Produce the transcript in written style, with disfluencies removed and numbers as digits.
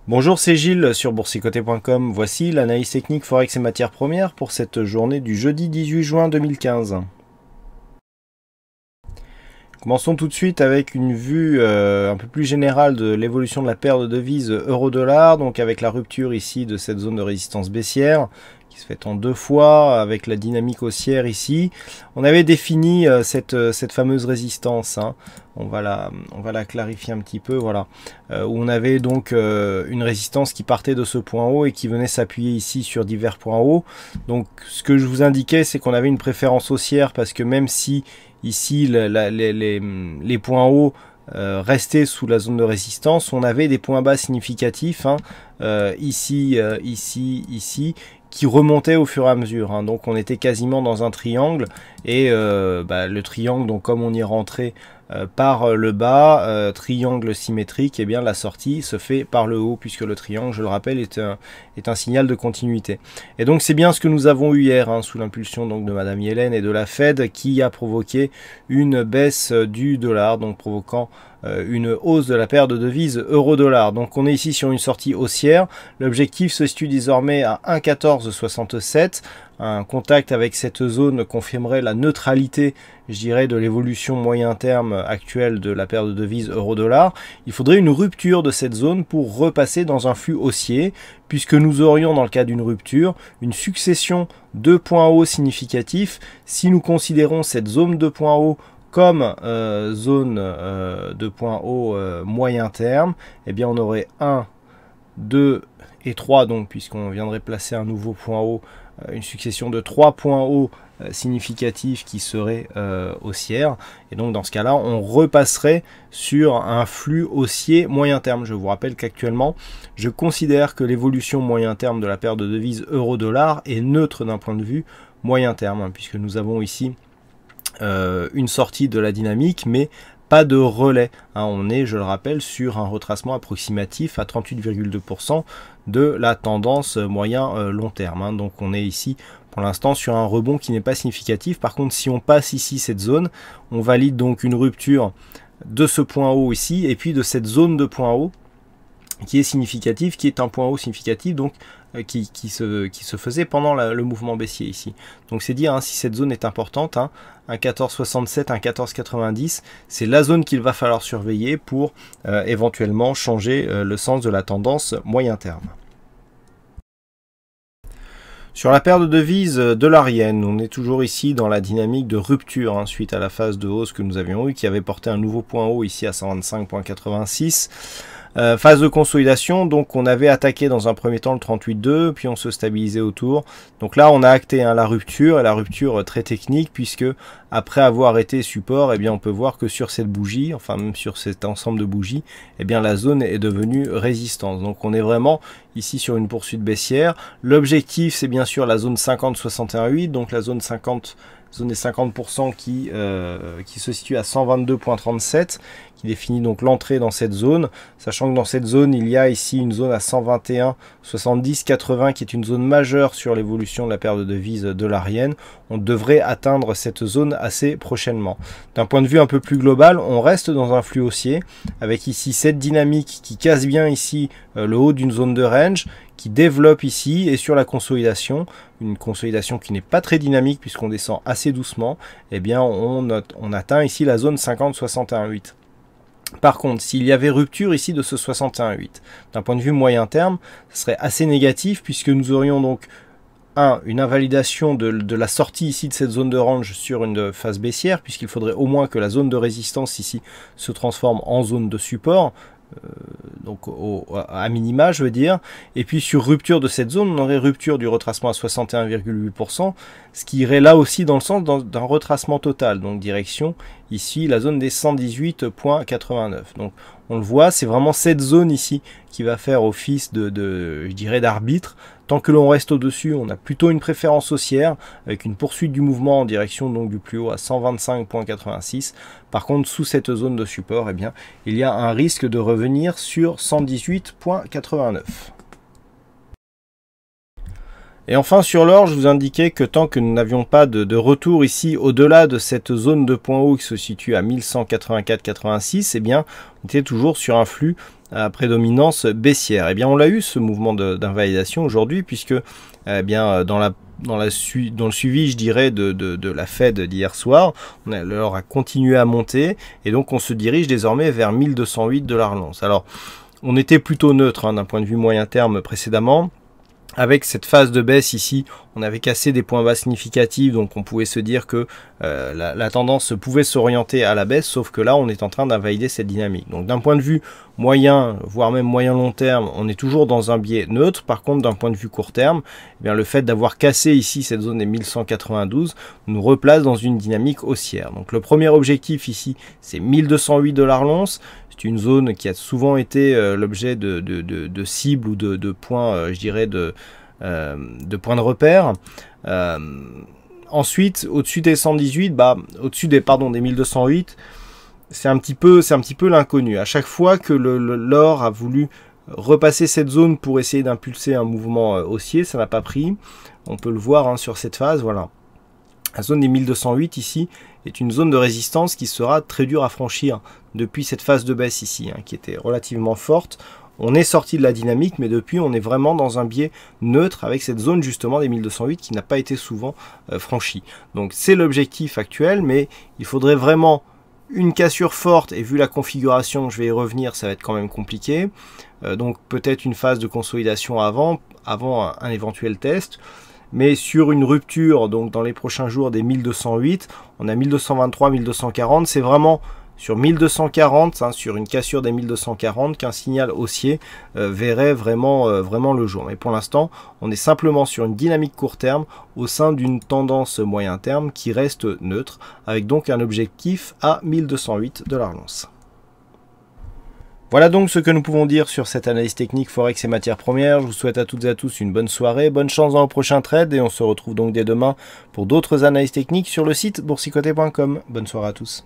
Bonjour, c'est Gilles sur boursicoté.com. Voici l'analyse technique Forex et matières premières pour cette journée du jeudi 18 juin 2015. Commençons tout de suite avec une vue un peu plus générale de l'évolution de la paire de devises euro-dollar, donc avec la rupture ici de cette zone de résistance baissière qui se fait en deux fois avec la dynamique haussière ici. On avait défini cette fameuse résistance, hein. On va la clarifier un petit peu, voilà, où on avait donc une résistance qui partait de ce point haut et qui venait s'appuyer ici sur divers points hauts. Donc ce que je vous indiquais, c'est qu'on avait une préférence haussière parce que même si ici les points hauts restaient sous la zone de résistance, on avait des points bas significatifs, hein, ici, qui remontaient au fur et à mesure, hein. Donc on était quasiment dans un triangle et le triangle, donc comme on y est rentré par le bas, triangle symétrique, et bien la sortie se fait par le haut, puisque le triangle, je le rappelle, est un signal de continuité. Et donc c'est bien ce que nous avons eu hier, hein, sous l'impulsion donc de Madame Yellen et de la Fed, qui a provoqué une baisse du dollar, donc provoquant une hausse de la paire de devises euro-dollar. Donc on est ici sur une sortie haussière. L'objectif se situe désormais à 1,1467. Un contact avec cette zone confirmerait la neutralité, je dirais, de l'évolution moyen terme actuelle de la paire de devises euro-dollar. Il faudrait une rupture de cette zone pour repasser dans un flux haussier, puisque nous aurions, dans le cas d'une rupture, une succession de points hauts significatifs. Si nous considérons cette zone de points hauts comme zone de points hauts moyen terme, eh bien on aurait 1, 2 et 3, donc puisqu'on viendrait placer un nouveau point haut, une succession de 3 points hauts significatifs qui seraient haussières, et donc dans ce cas là on repasserait sur un flux haussier moyen terme. Je vous rappelle qu'actuellement je considère que l'évolution moyen terme de la paire de devises euro-dollar est neutre d'un point de vue moyen terme, hein, puisque nous avons ici une sortie de la dynamique, mais pas de relais, hein. On est, je le rappelle, sur un retracement approximatif à 38,2% de la tendance moyen long terme, hein. Donc on est ici pour l'instant sur un rebond qui n'est pas significatif. Par contre, si on passe ici cette zone, on valide donc une rupture de ce point haut ici et puis de cette zone de point haut qui est significatif, qui est un point haut significatif, donc qui se faisait pendant le mouvement baissier ici. Donc c'est dire, hein, si cette zone est importante, hein, un 14,67, un 14,90, c'est la zone qu'il va falloir surveiller pour éventuellement changer le sens de la tendance moyen terme. Sur la paire de devises dollarienne, on est toujours ici dans la dynamique de rupture, hein, suite à la phase de hausse que nous avions eue, qui avait porté un nouveau point haut ici à 125,86. Phase de consolidation, donc on avait attaqué dans un premier temps le 38,2, puis on se stabilisait autour. Donc là on a acté, hein, la rupture, et la rupture très technique, puisque après avoir été support, eh bien on peut voir que sur cette bougie, enfin même sur cet ensemble de bougies, eh bien la zone est devenue résistance. Donc on est vraiment ici sur une poursuite baissière. L'objectif c'est bien sûr la zone 50,61,8, donc la zone 50, zone des 50% qui se situe à 122,37, qui définit donc l'entrée dans cette zone, sachant que dans cette zone il y a ici une zone à 121,70,80 qui est une zone majeure sur l'évolution de la paire de devises dollarienne. On devrait atteindre cette zone assez prochainement. D'un point de vue un peu plus global, on reste dans un flux haussier avec ici cette dynamique qui casse bien ici le haut d'une zone de range, qui développe ici, et sur la consolidation, une consolidation qui n'est pas très dynamique puisqu'on descend assez doucement, eh bien on atteint ici la zone 50,61,8. Par contre, s'il y avait rupture ici de ce 61,8, d'un point de vue moyen terme, ce serait assez négatif, puisque nous aurions donc une invalidation de la sortie ici de cette zone de range sur une phase baissière, puisqu'il faudrait au moins que la zone de résistance ici se transforme en zone de support, donc à minima je veux dire, et puis sur rupture de cette zone on aurait rupture du retracement à 61,8%, ce qui irait là aussi dans le sens d'un retracement total, donc direction ici la zone des 118,89. donc on le voit, c'est vraiment cette zone ici qui va faire office je dirais d'arbitre. Tant que l'on reste au-dessus, on a plutôt une préférence haussière avec une poursuite du mouvement en direction donc du plus haut à 125,86. Par contre, sous cette zone de support, eh bien, il y a un risque de revenir sur 118,89. Et enfin sur l'or, je vous indiquais que tant que nous n'avions pas de retour ici au-delà de cette zone de point haut qui se situe à 1184,86, eh bien on était toujours sur un flux à prédominance baissière. Eh bien on l'a eu ce mouvement d'invalidation aujourd'hui, puisque eh bien dans le suivi, je dirais, de la Fed d'hier soir, l'or a continué à monter et donc on se dirige désormais vers 1208 $ l'once. Alors on était plutôt neutre d'un point de vue moyen terme précédemment. Avec cette phase de baisse ici, on avait cassé des points bas significatifs, donc on pouvait se dire que la tendance pouvait s'orienter à la baisse, sauf que là on est en train d'invalider cette dynamique. Donc d'un point de vue moyen, voire même moyen long terme, on est toujours dans un biais neutre. Par contre, d'un point de vue court terme, eh bien, le fait d'avoir cassé ici cette zone des 1192 nous replace dans une dynamique haussière. Donc le premier objectif ici, c'est 1208 $ l'once. C'est une zone qui a souvent été l'objet de cibles ou de points, je dirais, de points de repère. Ensuite, au-dessus des 118, au-dessus des 1208, c'est un petit peu l'inconnu. À chaque fois que l'or a voulu repasser cette zone pour essayer d'impulser un mouvement haussier, ça n'a pas pris. On peut le voir sur cette phase, voilà. La zone des 1208 ici est une zone de résistance qui sera très dure à franchir depuis cette phase de baisse ici, qui était relativement forte. On est sorti de la dynamique, mais depuis on est vraiment dans un biais neutre avec cette zone justement des 1208 qui n'a pas été souvent franchie. Donc c'est l'objectif actuel, mais il faudrait vraiment une cassure forte, et vu la configuration, je vais y revenir, ça va être quand même compliqué. Donc peut-être une phase de consolidation avant un éventuel test. Mais sur une rupture, donc dans les prochains jours des 1208, on a 1223, 1240, c'est vraiment sur 1240, sur une cassure des 1240, qu'un signal haussier verrait vraiment le jour. Mais pour l'instant, on est simplement sur une dynamique court terme au sein d'une tendance moyen terme qui reste neutre, avec donc un objectif à 1208 $ l'once. Voilà donc ce que nous pouvons dire sur cette analyse technique Forex et matières premières. Je vous souhaite à toutes et à tous une bonne soirée, bonne chance dans le prochain trade et on se retrouve donc dès demain pour d'autres analyses techniques sur le site boursicoté.com. Bonne soirée à tous.